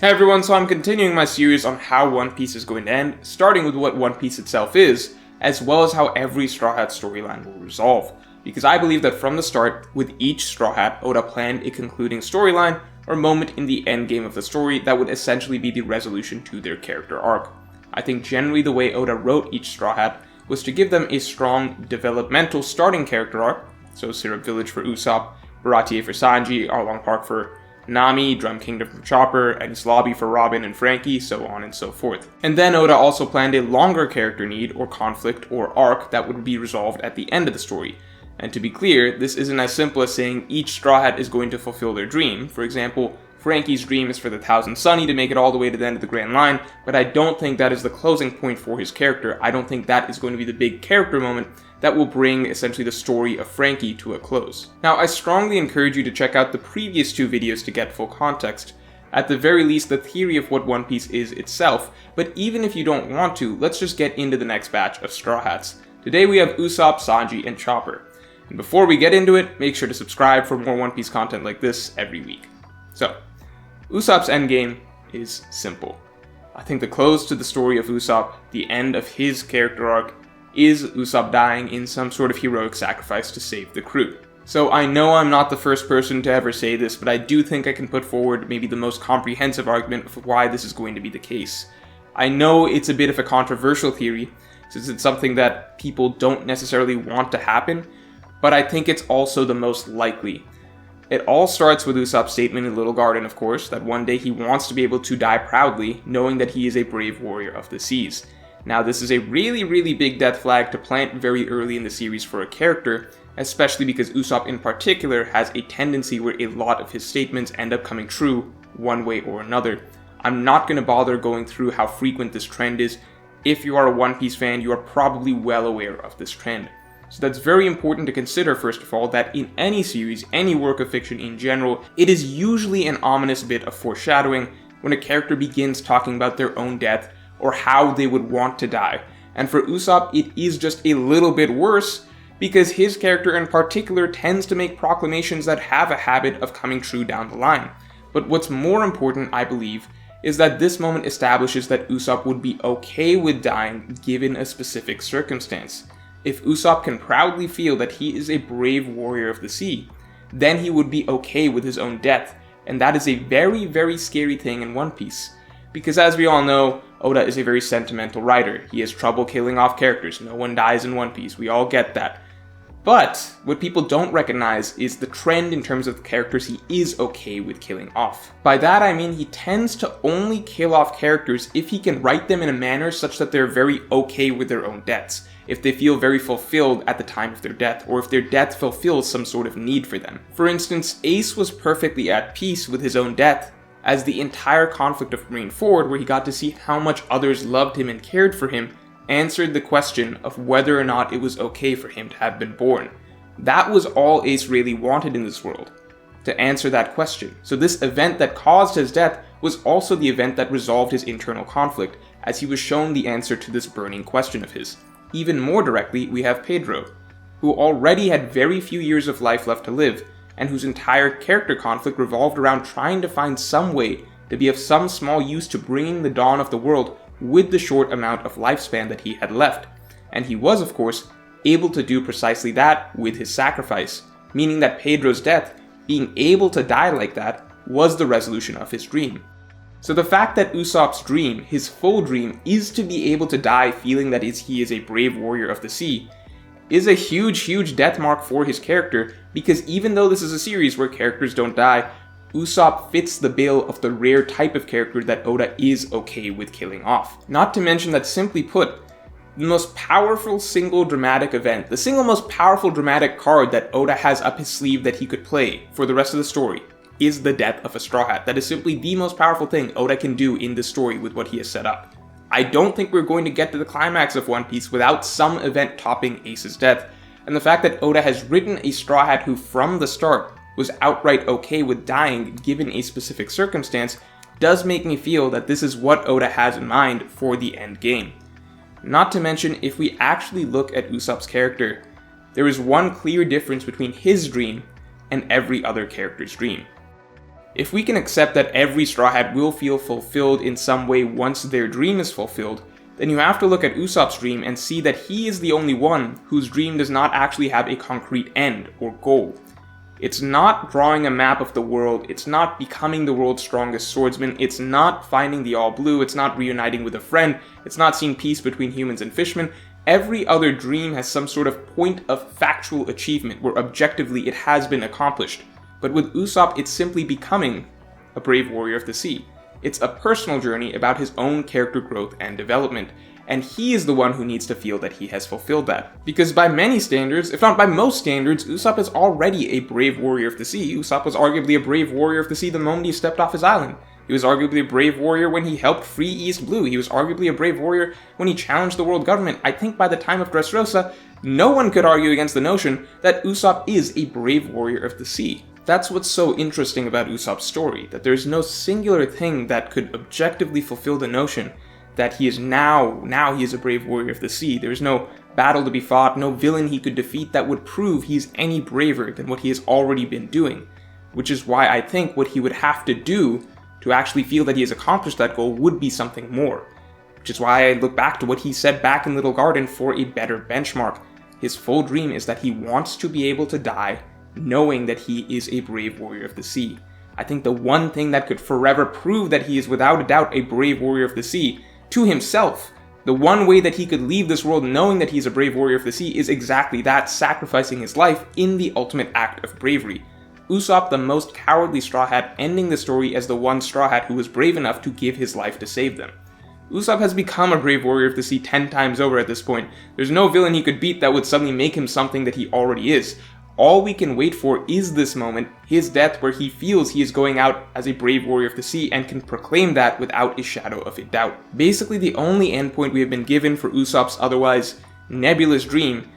Hey everyone, so I'm continuing my series on how One Piece is going to end, starting with what One Piece itself is, as well as how every Straw Hat storyline will resolve. Because I believe that from the start, with each Straw Hat, Oda planned a concluding storyline or moment in the endgame of the story that would essentially be the resolution to their character arc. I think generally the way Oda wrote each Straw Hat was to give them a strong developmental starting character arc, so Syrup Village for Usopp, Baratie for Sanji, Arlong Park for Nami, Drum Kingdom for Chopper, Enies Lobby for Robin and Frankie, so on and so forth. And then Oda also planned a longer character need or conflict or arc that would be resolved at the end of the story. And to be clear, this isn't as simple as saying each Straw Hat is going to fulfill their dream. For example, Frankie's dream is for the Thousand Sunny to make it all the way to the end of the Grand Line, but I don't think that is the closing point for his character. I don't think that is going to be the big character moment that will bring essentially the story of Frankie to a close. Now, I strongly encourage you to check out the previous two videos to get full context. At the very least, the theory of what One Piece is itself, but even if you don't want to, let's just get into the next batch of Straw Hats. Today we have Usopp, Sanji, and Chopper. And before we get into it, make sure to subscribe for more One Piece content like this every week. So, Usopp's endgame is simple. I think the close to the story of Usopp, the end of his character arc, is Usopp dying in some sort of heroic sacrifice to save the crew. So I know I'm not the first person to ever say this, but I do think I can put forward maybe the most comprehensive argument for why this is going to be the case. I know it's a bit of a controversial theory, since it's something that people don't necessarily want to happen, but I think it's also the most likely. It all starts with Usopp's statement in Little Garden, of course, that one day he wants to be able to die proudly, knowing that he is a brave warrior of the seas. Now, this is a really big death flag to plant very early in the series for a character, especially because Usopp in particular has a tendency where a lot of his statements end up coming true one way or another. I'm not going to bother going through how frequent this trend is. If you are a One Piece fan, you are probably well aware of this trend. So that's very important to consider, first of all, that in any series, any work of fiction in general, it is usually an ominous bit of foreshadowing when a character begins talking about their own death or how they would want to die. And for Usopp, it is just a little bit worse, because his character in particular tends to make proclamations that have a habit of coming true down the line. But what's more important, I believe, is that this moment establishes that Usopp would be okay with dying given a specific circumstance. If Usopp can proudly feel that he is a brave warrior of the sea, then he would be okay with his own death, and that is a very scary thing in One Piece. Because as we all know, Oda is a very sentimental writer. He has trouble killing off characters. No one dies in One Piece. We all get that. But what people don't recognize is the trend in terms of the characters he is okay with killing off. By that I mean he tends to only kill off characters if he can write them in a manner such that they're very okay with their own deaths, if they feel very fulfilled at the time of their death, or if their death fulfills some sort of need for them. For instance, Ace was perfectly at peace with his own death, as the entire conflict of Marineford, where he got to see how much others loved him and cared for him, answered the question of whether or not it was okay for him to have been born. That was all Ace really wanted in this world, to answer that question. So this event that caused his death was also the event that resolved his internal conflict, as he was shown the answer to this burning question of his. Even more directly, we have Pedro, who already had very few years of life left to live, and whose entire character conflict revolved around trying to find some way to be of some small use to bringing the dawn of the world with the short amount of lifespan that he had left. And he was, of course, able to do precisely that with his sacrifice, meaning that Pedro's death, being able to die like that, was the resolution of his dream. So the fact that Usopp's dream, his full dream, is to be able to die feeling that he is a brave warrior of the sea, is a huge death mark for his character, because even though this is a series where characters don't die, Usopp fits the bill of the rare type of character that Oda is okay with killing off. Not to mention that, simply put, the most powerful single dramatic event, the single most powerful dramatic card that Oda has up his sleeve that he could play for the rest of the story, is the death of a Straw Hat. That is simply the most powerful thing Oda can do in this story with what he has set up. I don't think we're going to get to the climax of One Piece without some event topping Ace's death, and the fact that Oda has written a Straw Hat who from the start was outright okay with dying given a specific circumstance does make me feel that this is what Oda has in mind for the end game. Not to mention, if we actually look at Usopp's character, there is one clear difference between his dream and every other character's dream. If we can accept that every Straw Hat will feel fulfilled in some way once their dream is fulfilled, then you have to look at Usopp's dream and see that he is the only one whose dream does not actually have a concrete end or goal. It's not drawing a map of the world, it's not becoming the world's strongest swordsman, it's not finding the All Blue, it's not reuniting with a friend, it's not seeing peace between humans and fishmen. Every other dream has some sort of point of factual achievement where objectively it has been accomplished. But with Usopp, it's simply becoming a brave warrior of the sea. It's a personal journey about his own character growth and development, and he is the one who needs to feel that he has fulfilled that. Because by many standards, if not by most standards, Usopp is already a brave warrior of the sea. Usopp was arguably a brave warrior of the sea the moment he stepped off his island. He was arguably a brave warrior when he helped free East Blue. He was arguably a brave warrior when he challenged the world government. I think by the time of Dressrosa, no one could argue against the notion that Usopp is a brave warrior of the sea. That's what's so interesting about Usopp's story, that there's no singular thing that could objectively fulfill the notion that he is now he is a brave warrior of the sea. There's no battle to be fought, no villain he could defeat that would prove he's any braver than what he has already been doing. Which is why I think what he would have to do to actually feel that he has accomplished that goal would be something more. Which is why I look back to what he said back in Little Garden for a better benchmark. His full dream is that he wants to be able to die knowing that he is a brave warrior of the sea. I think the one thing that could forever prove that he is without a doubt a brave warrior of the sea to himself, the one way that he could leave this world knowing that he's a brave warrior of the sea is exactly that, sacrificing his life in the ultimate act of bravery. Usopp, the most cowardly Straw Hat, ending the story as the one Straw Hat who was brave enough to give his life to save them. Usopp has become a brave warrior of the sea 10 times over at this point. There's no villain he could beat that would suddenly make him something that he already is. All we can wait for is this moment, his death, where he feels he is going out as a brave warrior of the sea and can proclaim that without a shadow of a doubt. Basically, the only endpoint we have been given for Usopp's otherwise nebulous dream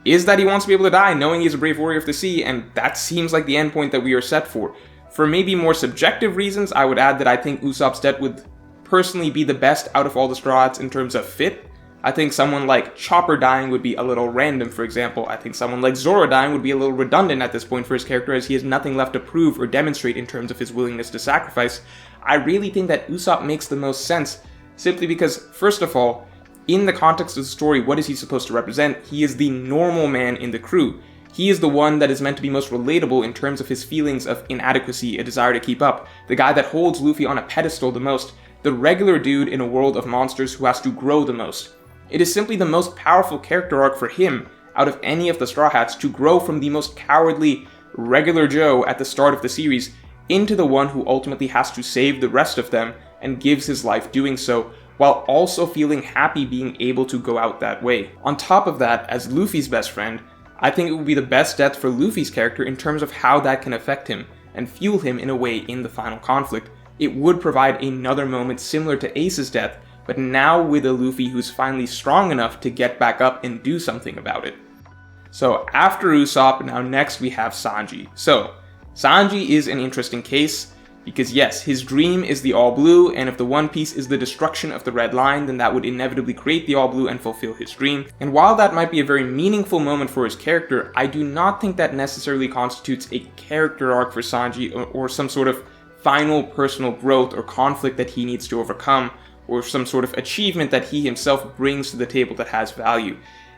is that he wants to be able to die knowing he's a brave warrior of the sea, and that seems like the endpoint that we are set for. For maybe more subjective reasons, I would add that I think Usopp's death would personally be the best out of all the Straw Hats in terms of fit. I think someone like Chopper dying would be a little random, for example. I think someone like Zoro dying would be a little redundant at this point for his character, as he has nothing left to prove or demonstrate in terms of his willingness to sacrifice. I really think that Usopp makes the most sense, simply because, first of all, in the context of the story, what is he supposed to represent? He is the normal man in the crew. He is the one that is meant to be most relatable in terms of his feelings of inadequacy, a desire to keep up, the guy that holds Luffy on a pedestal the most, the regular dude in a world of monsters who has to grow the most. It is simply the most powerful character arc for him out of any of the Straw Hats to grow from the most cowardly regular Joe at the start of the series into the one who ultimately has to save the rest of them and gives his life doing so, while also feeling happy being able to go out that way. On top of that, as Luffy's best friend, I think it would be the best death for Luffy's character in terms of how that can affect him and fuel him in a way in the final conflict. It would provide another moment similar to Ace's death, but now with a Luffy who's finally strong enough to get back up and do something about it. So after Usopp, now next we have Sanji. So Sanji is an interesting case, because yes, his dream is the All Blue, and if the One Piece is the destruction of the Red Line, then that would inevitably create the All Blue and fulfill his dream. And while that might be a very meaningful moment for his character, I do not think that necessarily constitutes a character arc for Sanji, or some sort of final personal growth or conflict that he needs to overcome, or some sort of achievement that he himself brings to the table that has value.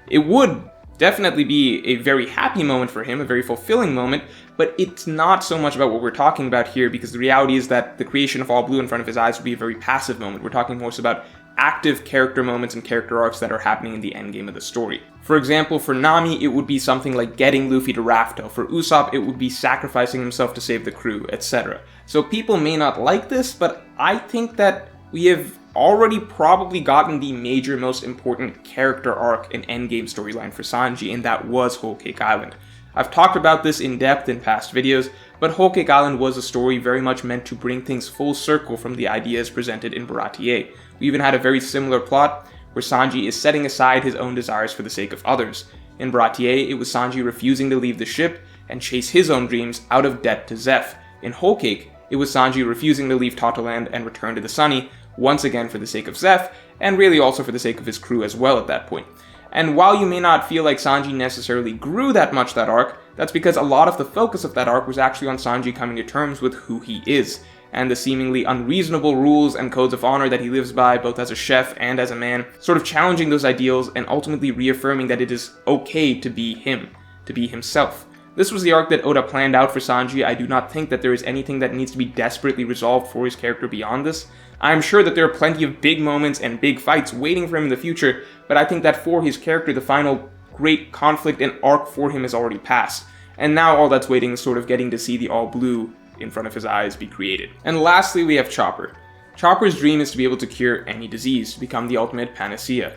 It would definitely be a very happy moment for him, a very fulfilling moment, but it's not so much about what we're talking about here, because the reality is that the creation of All Blue in front of his eyes would be a very passive moment. We're talking more so about active character moments and character arcs that are happening in the endgame of the story. For example, for Nami, it would be something like getting Luffy to Raftel. For Usopp, it would be sacrificing himself to save the crew, etc. So people may not like this, but I think that we have already probably gotten the major, most important character arc and endgame storyline for Sanji, and that was Whole Cake Island. I've talked about this in depth in past videos, but Whole Cake Island was a story very much meant to bring things full circle from the ideas presented in Baratie. We even had a very similar plot, where Sanji is setting aside his own desires for the sake of others. In Baratie, it was Sanji refusing to leave the ship and chase his own dreams out of debt to Zeph. In Whole Cake, it was Sanji refusing to leave Tataland and return to the Sunny, once again for the sake of Zeph, and really also for the sake of his crew as well at that point. And while you may not feel like Sanji necessarily grew that much that arc, That's because a lot of the focus of that arc was actually on Sanji coming to terms with who he is, and the seemingly unreasonable rules and codes of honor that he lives by, both as a chef and as a man, sort of challenging those ideals and ultimately reaffirming that it is okay to be him, to be himself. This was the arc that Oda planned out for Sanji. I do not think that there is anything that needs to be desperately resolved for his character beyond this. I'm sure that there are plenty of big moments and big fights waiting for him in the future, but I think that for his character, the final great conflict and arc for him has already passed. And now all that's waiting is sort of getting to see the all blue in front of his eyes be created. And lastly, we have Chopper. Chopper's dream is to be able to cure any disease, to become the ultimate panacea.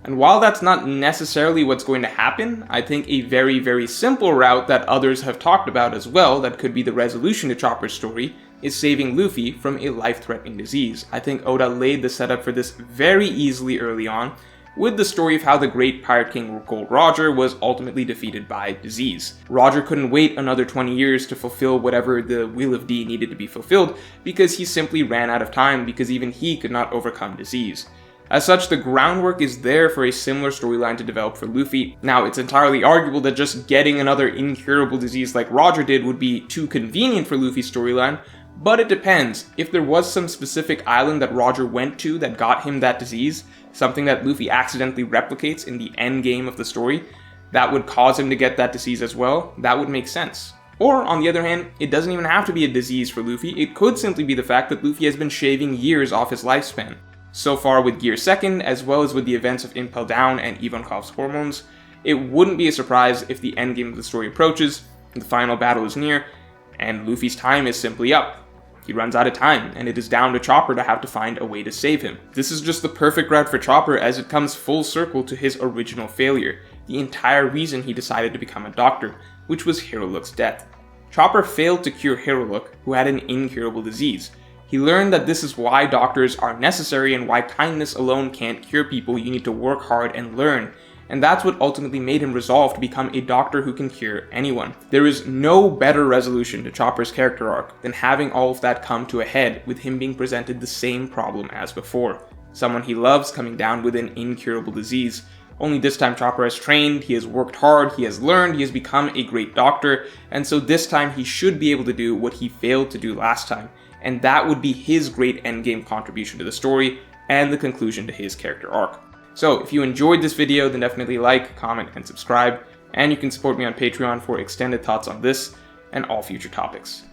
And while that's not necessarily what's going to happen, I think a very, very simple route that others have talked about as well that could be the resolution to Chopper's story is saving Luffy from a life-threatening disease. I think Oda laid the setup for this very easily early on, with the story of how the great Pirate King Gold Roger was ultimately defeated by disease. Roger couldn't wait another 20 years to fulfill whatever the Will of D needed to be fulfilled, because he simply ran out of time because even he could not overcome disease. As such, the groundwork is there for a similar storyline to develop for Luffy. Now, it's entirely arguable that just getting another incurable disease like Roger did would be too convenient for Luffy's storyline, but it depends. If there was some specific island that Roger went to that got him that disease, something that Luffy accidentally replicates in the end game of the story, that would cause him to get that disease as well, that would make sense. Or, on the other hand, it doesn't even have to be a disease for Luffy, it could simply be the fact that Luffy has been shaving years off his lifespan. So far with Gear 2nd, as well as with the events of Impel Down and Ivankov's hormones, it wouldn't be a surprise if the endgame of the story approaches, the final battle is near, and Luffy's time is simply up. He runs out of time, and it is down to Chopper to have to find a way to save him. This is just the perfect route for Chopper as it comes full circle to his original failure, the entire reason he decided to become a doctor, which was Hero Look's death. Chopper failed to cure Hero Look, who had an incurable disease. He learned that this is why doctors are necessary and why kindness alone can't cure people. You need to work hard and learn. And that's what ultimately made him resolve to become a doctor who can cure anyone. There is no better resolution to Chopper's character arc than having all of that come to a head with him being presented the same problem as before. Someone he loves coming down with an incurable disease. Only this time Chopper has trained, he has worked hard, he has learned, he has become a great doctor, and so this time he should be able to do what he failed to do last time. And that would be his great endgame contribution to the story and the conclusion to his character arc. So if you enjoyed this video, then definitely like, comment, and subscribe, and you can support me on Patreon for extended thoughts on this and all future topics.